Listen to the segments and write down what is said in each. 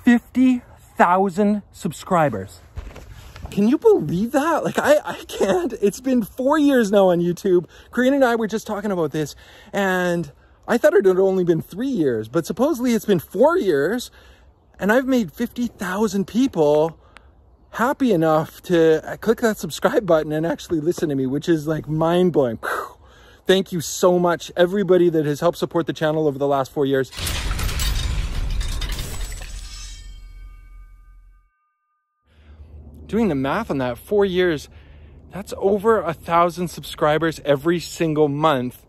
50,000 subscribers. Can you believe that? Like, I can't. It's been 4 years now on YouTube. Karina and I were just talking about this, and I thought it had only been 3 years, but supposedly it's been 4 years, and I've made 50,000 people happy enough to click that subscribe button and actually listen to me, which is like mind-blowing. Thank you so much, everybody that has helped support the channel over the last 4 years. Doing the math on that, 4 years, that's over 1,000 subscribers every single month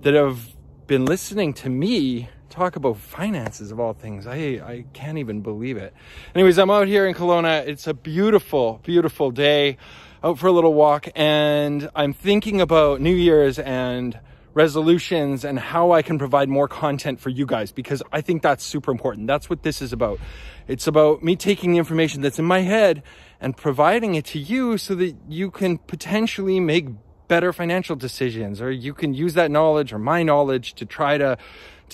that have been listening to me talk about finances of all things. I can't even believe it. Anyways, I'm out here in Kelowna. It's a beautiful, beautiful day, out for a little walk, and I'm thinking about New Year's and resolutions and how I can provide more content for you guys, because I think that's super important. That's what this is about. It's about me taking the information that's in my head and providing it to you so that you can potentially make better financial decisions, or you can use that knowledge or my knowledge to try to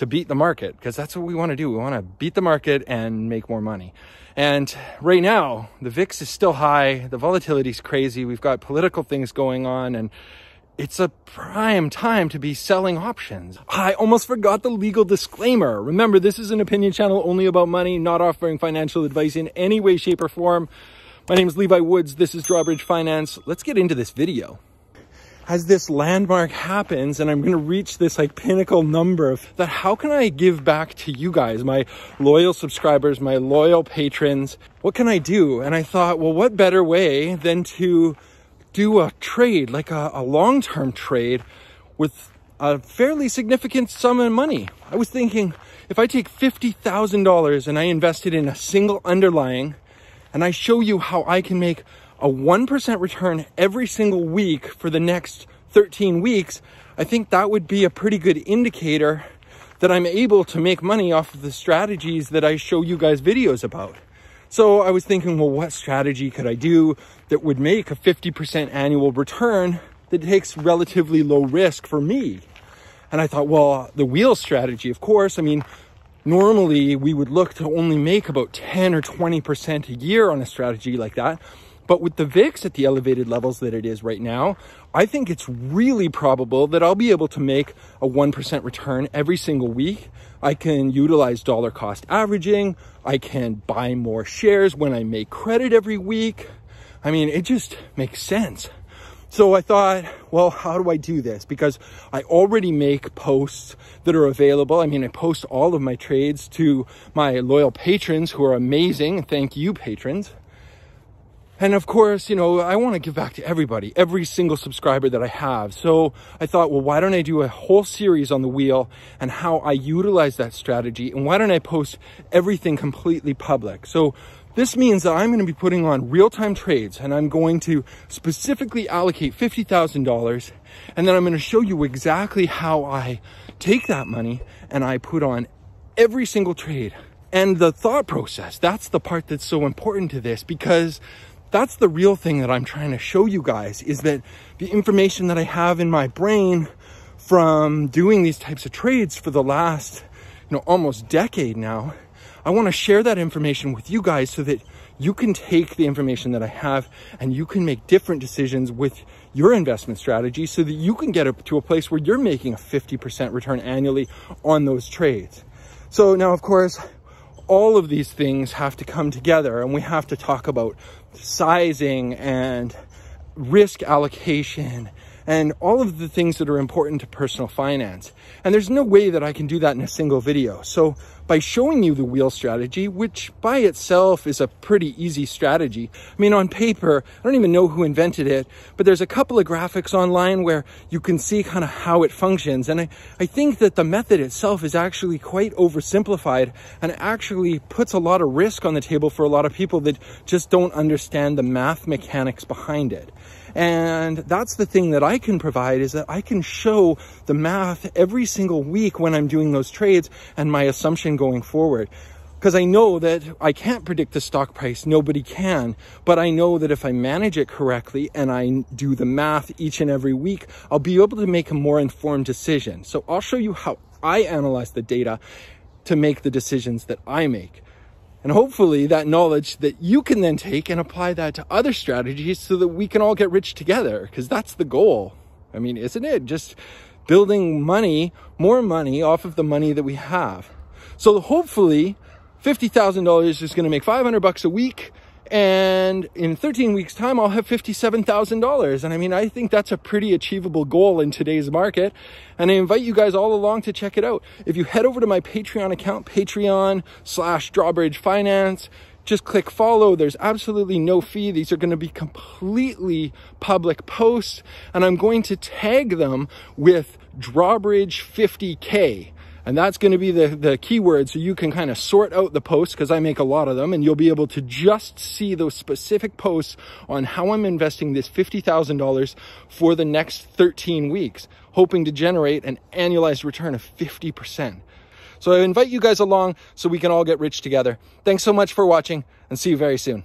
beat the market, because that's what we want to do. We want to beat the market and make more money. And right now, the VIX is still high. The volatility is crazy. We've got political things going on, and it's a prime time to be selling options. I almost forgot the legal disclaimer. Remember, this is an opinion channel only about money, not offering financial advice in any way, shape, or form. My name is Levi Woods. This is Drawbridge Finance. Let's get into this video. As this landmark happens and I'm going to reach this like pinnacle number of that, how can I give back to you guys, my loyal subscribers, my loyal patrons? What can I do? And I thought, well, what better way than to do a trade, like a long-term trade with a fairly significant sum of money. I was thinking, if I take $50,000 and I invest it in a single underlying, and I show you how I can make a 1% return every single week for the next 13 weeks, I think that would be a pretty good indicator that I'm able to make money off of the strategies that I show you guys videos about. So I was thinking, well, what strategy could I do that would make a 50% annual return that takes relatively low risk for me? And I thought, well, the wheel strategy, of course. I mean, normally we would look to only make about 10 or 20% a year on a strategy like that. But with the VIX at the elevated levels that it is right now, I think it's really probable that I'll be able to make a 1% return every single week. I can utilize dollar cost averaging. I can buy more shares when I make credit every week. I mean, it just makes sense. So I thought, well, how do I do this? Because I already make posts that are available. I mean, I post all of my trades to my loyal patrons who are amazing. Thank you, patrons. And of course, you know, I want to give back to everybody, every single subscriber that I have. So I thought, well, why don't I do a whole series on the wheel and how I utilize that strategy? And why don't I post everything completely public? So this means that I'm going to be putting on real-time trades, and I'm going to specifically allocate $50,000. And then I'm going to show you exactly how I take that money and I put on every single trade. And the thought process, that's the part that's so important to this, because that's the real thing that I'm trying to show you guys, is that the information that I have in my brain from doing these types of trades for the last, almost decade now, I want to share that information with you guys so that you can take the information that I have and you can make different decisions with your investment strategy so that you can get up to a place where you're making a 50% return annually on those trades. So now, of course, all of these things have to come together, and we have to talk about sizing and risk allocation and all of the things that are important to personal finance. And there's no way that I can do that in a single video. So by showing you the wheel strategy, which by itself is a pretty easy strategy. I mean, on paper, I don't even know who invented it, but there's a couple of graphics online where you can see kind of how it functions. And I think that the method itself is actually quite oversimplified and actually puts a lot of risk on the table for a lot of people that just don't understand the math mechanics behind it. And that's the thing that I can provide, is that I can show the math every single week when I'm doing those trades and my assumption going forward. Because I know that I can't predict the stock price, nobody can, but I know that if I manage it correctly and I do the math each and every week, I'll be able to make a more informed decision. So I'll show you how I analyze the data to make the decisions that I make. And hopefully that knowledge that you can then take and apply that to other strategies so that we can all get rich together, because that's the goal. I mean, isn't it? Just building money, more money off of the money that we have. So hopefully $50,000 is going to make $500 a week. And in 13 weeks time, I'll have $57,000. And I mean, I think that's a pretty achievable goal in today's market. And I invite you guys all along to check it out. If you head over to my Patreon account, Patreon/Drawbridge Finance, just click follow. There's absolutely no fee. These are going to be completely public posts. And I'm going to tag them with Drawbridge 50K. And that's going to be the keyword, so you can kind of sort out the posts, because I make a lot of them, and you'll be able to just see those specific posts on how I'm investing this $50,000 for the next 13 weeks, hoping to generate an annualized return of 50%. So I invite you guys along so we can all get rich together. Thanks so much for watching, and see you very soon.